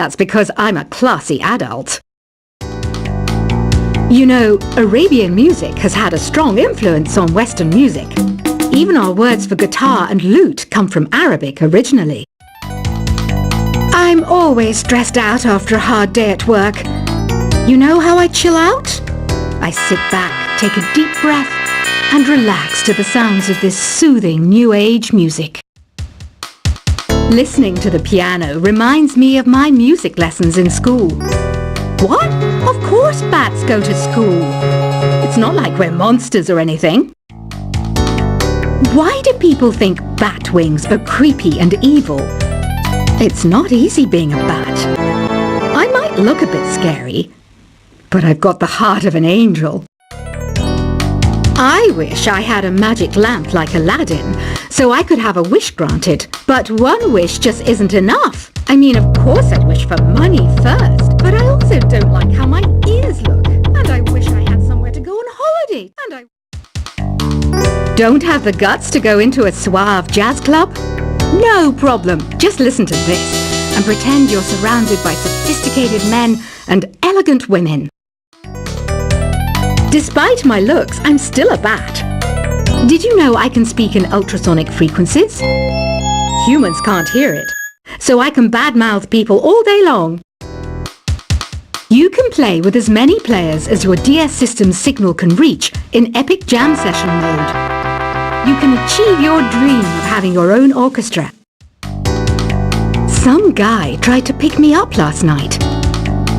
that's because I'm a classy adult. You know, Arabian music has had a strong influence on Western music. Even our words for guitar and lute come from Arabic originally. I'm always stressed out after a hard day at work. You know how I chill out? I sit back, take a deep breath, and relax to the sounds of this soothing New Age music. Listening to the piano reminds me of my music lessons in school. What? Of course bats go to school. It's not like we're monsters or anything. Why do people think bat wings are creepy and evil? It's not easy being a bat. I might look a bit scary, but I've got the heart of an angel. I wish I had a magic lamp like Aladdin, so I could have a wish granted. But one wish just isn't enough. I mean, of course I'd wish for money first, but I also don't like how my ears look. And I wish I had somewhere to go on holiday. And I don't have the guts to go into a suave jazz club? No problem. Just listen to this and pretend you're surrounded by sophisticated men and elegant women. Despite my looks, I'm still a bat. Did you know I can speak in ultrasonic frequencies? Humans can't hear it, so I can badmouth people all day long. You can play with as many players as your DS system's signal can reach in epic jam session mode. You can achieve your dream of having your own orchestra. Some guy tried to pick me up last night.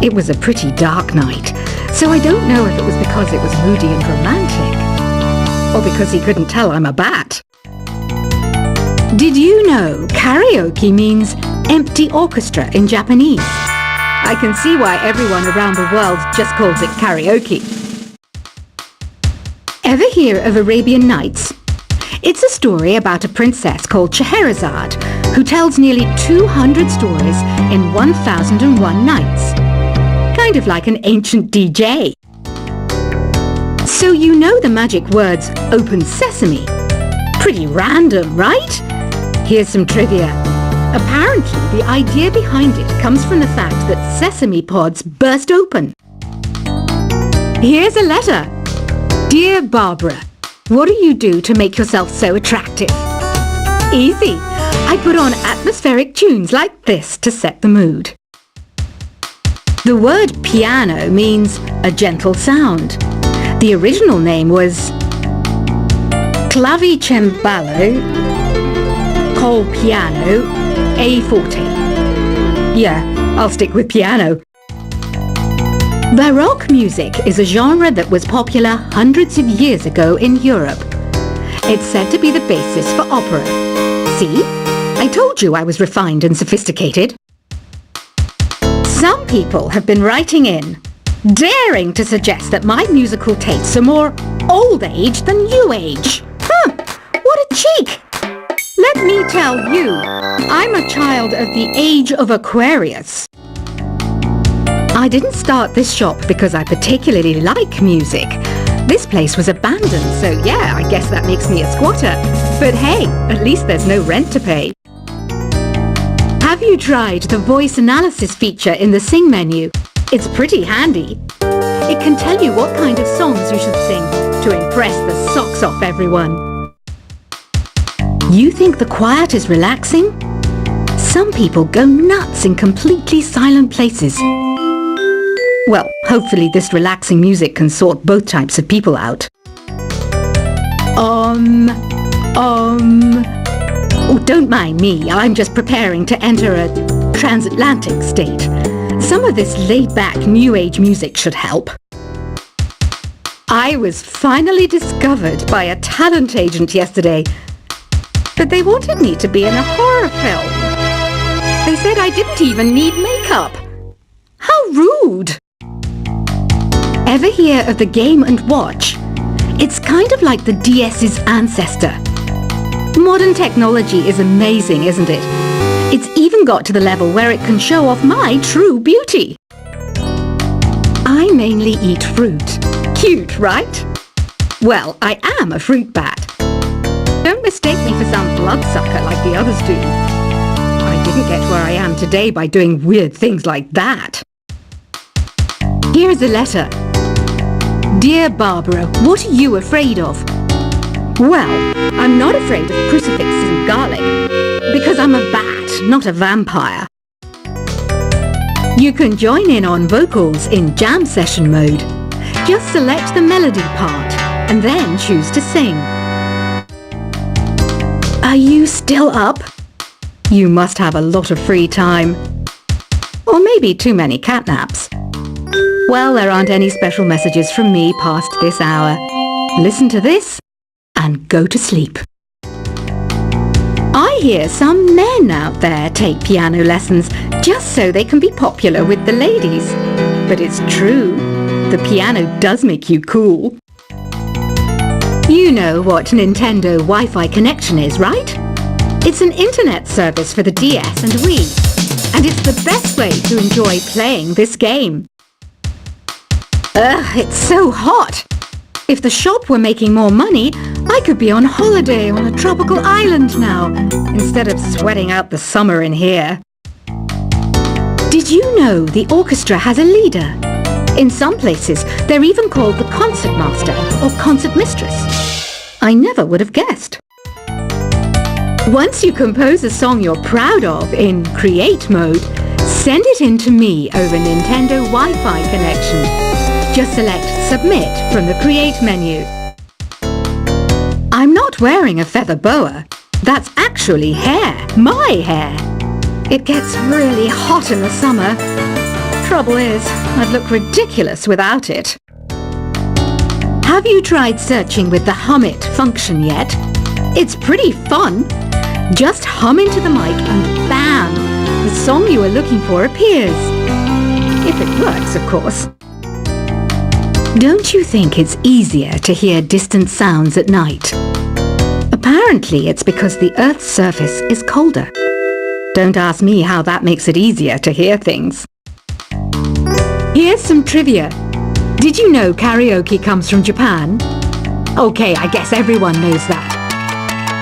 It was a pretty dark night, so I don't know if it was because it was moody and romantic, or because he couldn't tell I'm a bat. Did you know karaoke means empty orchestra in Japanese? I can see why everyone around the world just calls it karaoke. Ever hear of Arabian Nights? It's a story about a princess called Scheherazade who tells nearly 200 stories in 1001 nights. Kind of like an ancient DJ. So you know the magic words "Open Sesame"? Pretty random, right? Here's some trivia. Apparently, the idea behind it comes from the fact that sesame pods burst open. Here's a letter. Dear Barbara, what do you do to make yourself so attractive? Easy. I put on atmospheric tunes like this to set the mood. The word piano means a gentle sound. The original name was clavicembalo col piano a forte. Yeah, I'll stick with piano. Baroque music is a genre that was popular hundreds of years ago in Europe. It's said to be the basis for opera. See? I told you I was refined and sophisticated. Some people have been writing in, daring to suggest that my musical tastes are more old age than new age. What a cheek! Let me tell you, I'm a child of the age of Aquarius. I didn't start this shop because I particularly like music. This place was abandoned, so yeah, I guess that makes me a squatter. But hey, at least there's no rent to pay. Have you tried the voice analysis feature in the Sing menu? It's pretty handy. It can tell you what kind of songs you should sing to impress the socks off everyone. You think the quiet is relaxing? Some people go nuts in completely silent places. Well, hopefully this relaxing music can sort both types of people out. Oh, don't mind me. I'm just preparing to enter a transatlantic state. Some of this laid-back New Age music should help. I was finally discovered by a talent agent yesterday, but they wanted me to be in a horror film. They said I didn't even need makeup. How rude! Ever hear of the Game & Watch? It's kind of like the DS's ancestor. Modern technology is amazing, isn't it? It's even got to the level where it can show off my true beauty. I mainly eat fruit. Cute, right? Well, I am a fruit bat. Don't mistake me for some bloodsucker like the others do. I did didn't get where I am today by doing weird things like that. Here's a letter. Dear Barbara, what are you afraid of? Well, I'm not afraid of crucifixes and garlic, because I'm a bat, not a vampire. You can join in on vocals in jam session mode. Just select the melody part and then choose to sing. Are you still up? You must have a lot of free time. Or maybe too many catnaps. Well, there aren't any special messages from me past this hour. Listen to this and go to sleep. I hear some men out there take piano lessons just so they can be popular with the ladies. But it's true, the piano does make you cool. You know what Nintendo Wi-Fi connection is, right? It's an internet service for the DS and Wii, and it's the best way to enjoy playing this game. Ugh, it's so hot! If the shop were making more money, I could be on holiday on a tropical island now, instead of sweating out the summer in here. Did you know the orchestra has a leader? In some places, they're even called the concertmaster or concertmistress. I never would have guessed. Once you compose a song you're proud of in Create mode, send it in to me over Nintendo Wi-Fi connection. Just select Submit from the Create menu. I'm not wearing a feather boa. That's actually hair, my hair. It gets really hot in the summer. Trouble is, I'd look ridiculous without it. Have you tried searching with the Hum It function yet? It's pretty fun. Just hum into the mic and bam! The song you are looking for appears. If it works, of course. Don't you think it's easier to hear distant sounds at night? Apparently it's because the Earth's surface is colder. Don't ask me how that makes it easier to hear things. Here's some trivia. Did you know karaoke comes from Japan? Okay, I guess everyone knows that.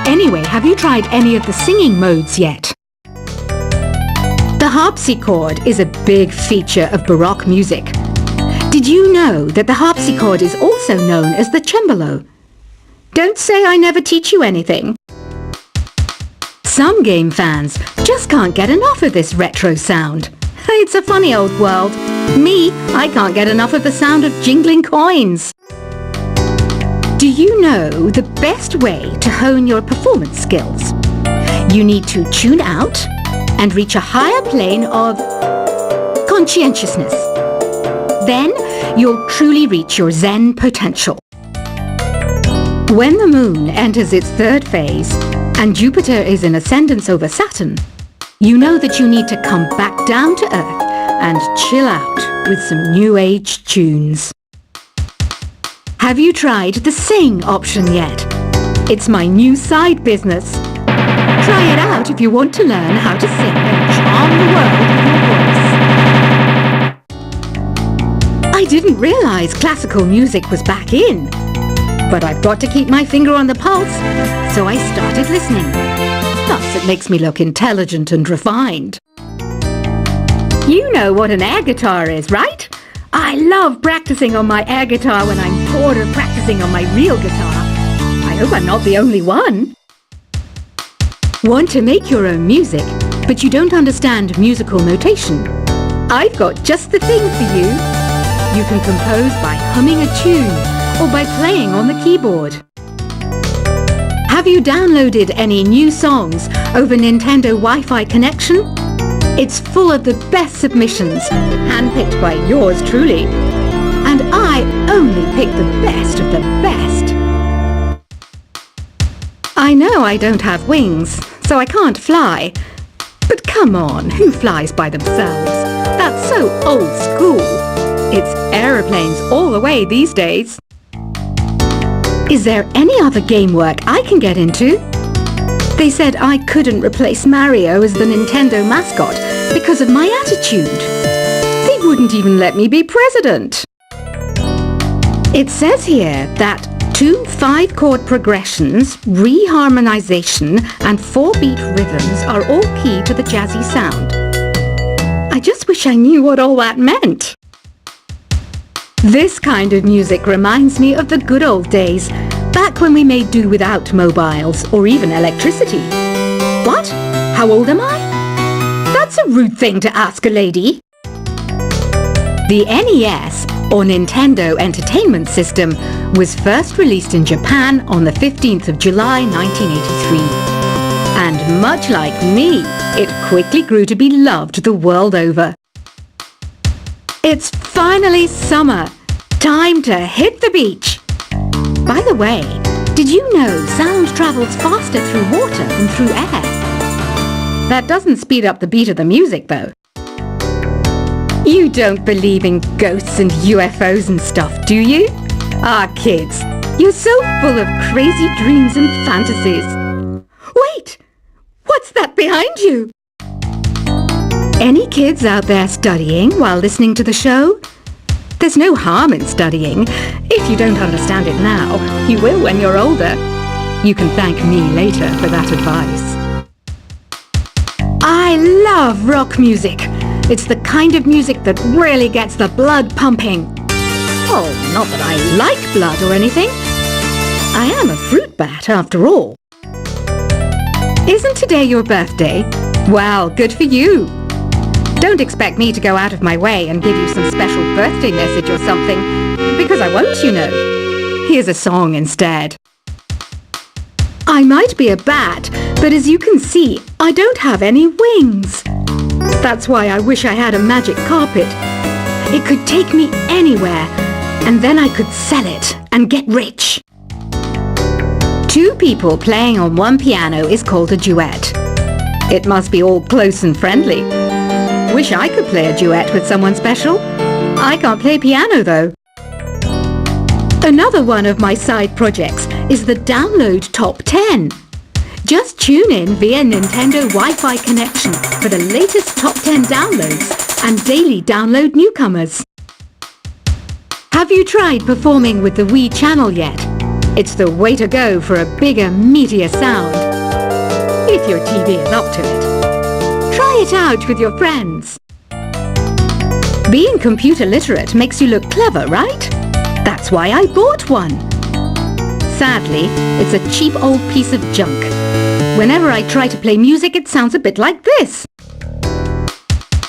Anyway, have you tried any of the singing modes yet? The harpsichord is a big feature of Baroque music. Did you know that the harpsichord is also known as the cembalo? Don't say I never teach you anything. Some game fans just can't get enough of this retro sound. It's a funny old world. Me, I can't get enough of the sound of jingling coins. Do you know the best way to hone your performance skills? You need to tune out and reach a higher plane of conscientiousness. Then you'll truly reach your Zen potential. When the moon enters its third phase and Jupiter is in ascendance over Saturn, you know that you need to come back down to Earth and chill out with some new age tunes. Have you tried the Sing option yet? It's my new side business. Try it out if you want to learn how to sing and charm the world with your voice. I didn't realize classical music was back in. But I've got to keep my finger on the pulse, so I started listening. Plus, it makes me look intelligent and refined. You know what an air guitar is, right? I love practicing on my air guitar when I'm bored of practicing on my real guitar. I hope I'm not the only one. Want to make your own music, but you don't understand musical notation? I've got just the thing for you. You can compose by humming a tune or by playing on the keyboard. Have you downloaded any new songs over Nintendo Wi-Fi connection? It's full of the best submissions, handpicked by yours truly. And I only pick the best of the best. I know I don't have wings, so I can't fly. But come on, who flies by themselves? That's so old school. It's aeroplanes all the way these days. Is there any other game work I can get into? They said I couldn't replace Mario as the Nintendo mascot because of my attitude. They wouldn't even let me be president. It says here that 2 5-chord progressions, reharmonization, and 4-beat rhythms are all key to the jazzy sound. I just wish I knew what all that meant. This kind of music reminds me of the good old days, back when we made do without mobiles or even electricity. What? How old am I? That's a rude thing to ask a lady. The NES, or Nintendo Entertainment System, was first released in Japan on the 15th of July 1983. And much like me, it quickly grew to be loved the world over. It's finally summer. Time to hit the beach. By the way, did you know sound travels faster through water than through air? That doesn't speed up the beat of the music, though. You don't believe in ghosts and UFOs and stuff, do you? Ah, kids, you're so full of crazy dreams and fantasies. Wait! What's that behind you? Any kids out there studying while listening to the show? There's no harm in studying. If you don't understand it now, you will when you're older. You can thank me later for that advice. I love rock music. It's the kind of music that really gets the blood pumping. Oh, not that I like blood or anything. I am a fruit bat after all. Isn't today your birthday? Well, good for you. Don't expect me to go out of my way and give you some special birthday message or something, because I won't, you know. Here's a song instead. I might be a bat, but as you can see, I don't have any wings. That's why I wish I had a magic carpet. It could take me anywhere, and then I could sell it and get rich. 2 people playing on one piano is called a duet. It must be all close and friendly. Wish I could play a duet with someone special. I can't play piano though. Another one of my side projects is the Download Top 10. Just tune in via Nintendo Wi-Fi connection for the latest Top 10 downloads and daily download newcomers. Have you tried performing with the Wii channel yet? It's the way to go for a bigger, meatier sound. If your TV is up to it. Try it out with your friends. Being computer literate makes you look clever, right? That's why I bought one. Sadly, it's a cheap old piece of junk. Whenever I try to play music, it sounds a bit like this.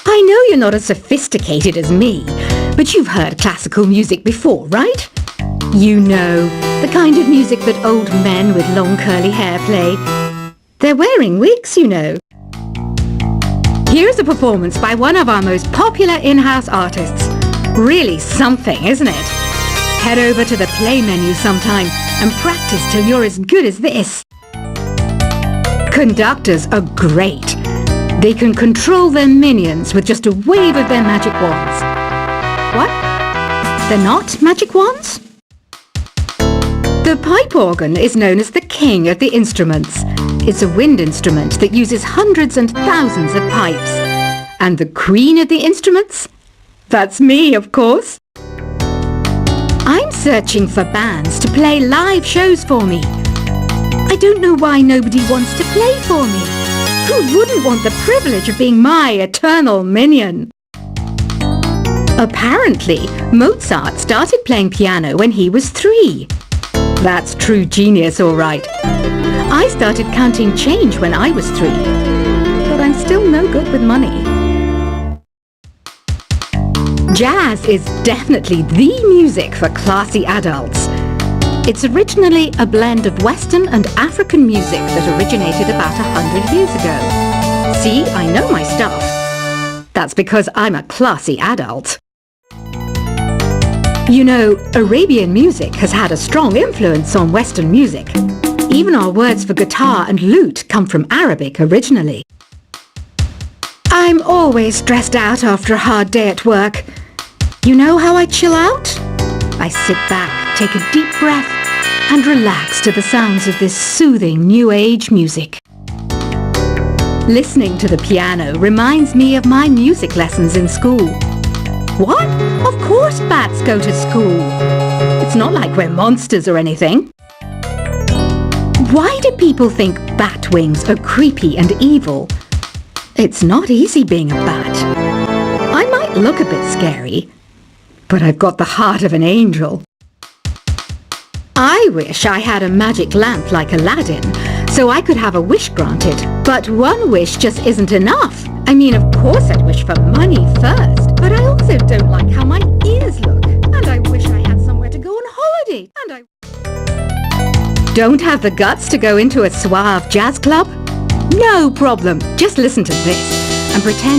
I know you're not as sophisticated as me, but you've heard classical music before, right? You know, the kind of music that old men with long curly hair play. They're wearing wigs, you know. Here's a performance by one of our most popular in-house artists. Really something, isn't it? Head over to the play menu sometime and practice till you're as good as this. Conductors are great. They can control their minions with just a wave of their magic wands. What? They're not magic wands? The pipe organ is known as the king of the instruments. It's a wind instrument that uses hundreds and thousands of pipes. And the queen of the instruments? That's me, of course. I'm searching for bands to play live shows for me. I don't know why nobody wants to play for me. Who wouldn't want the privilege of being my eternal minion? Apparently, Mozart started playing piano when he was 3. That's true genius, all right. I started counting change when I was 3, but I'm still no good with money. Jazz is definitely the music for classy adults. It's originally a blend of Western and African music that originated about 100 years ago. See, I know my stuff. That's because I'm a classy adult. You know, Arabian music has had a strong influence on Western music. Even our words for guitar and lute come from Arabic originally. I'm always stressed out after a hard day at work. You know how I chill out? I sit back, take a deep breath, and relax to the sounds of this soothing new age music. Listening to the piano reminds me of my music lessons in school. What? Of course bats go to school. It's not like we're monsters or anything. Why do people think bat wings are creepy and evil? It's not easy being a bat. I might look a bit scary, but I've got the heart of an angel. I wish I had a magic lamp like Aladdin, so I could have a wish granted. But one wish just isn't enough. I mean, of course I'd wish for money first, but I also don't like how my ears look. And I wish I had somewhere to go on holiday. And I don't have the guts to go into a suave jazz club? No problem. Just listen to this and pretend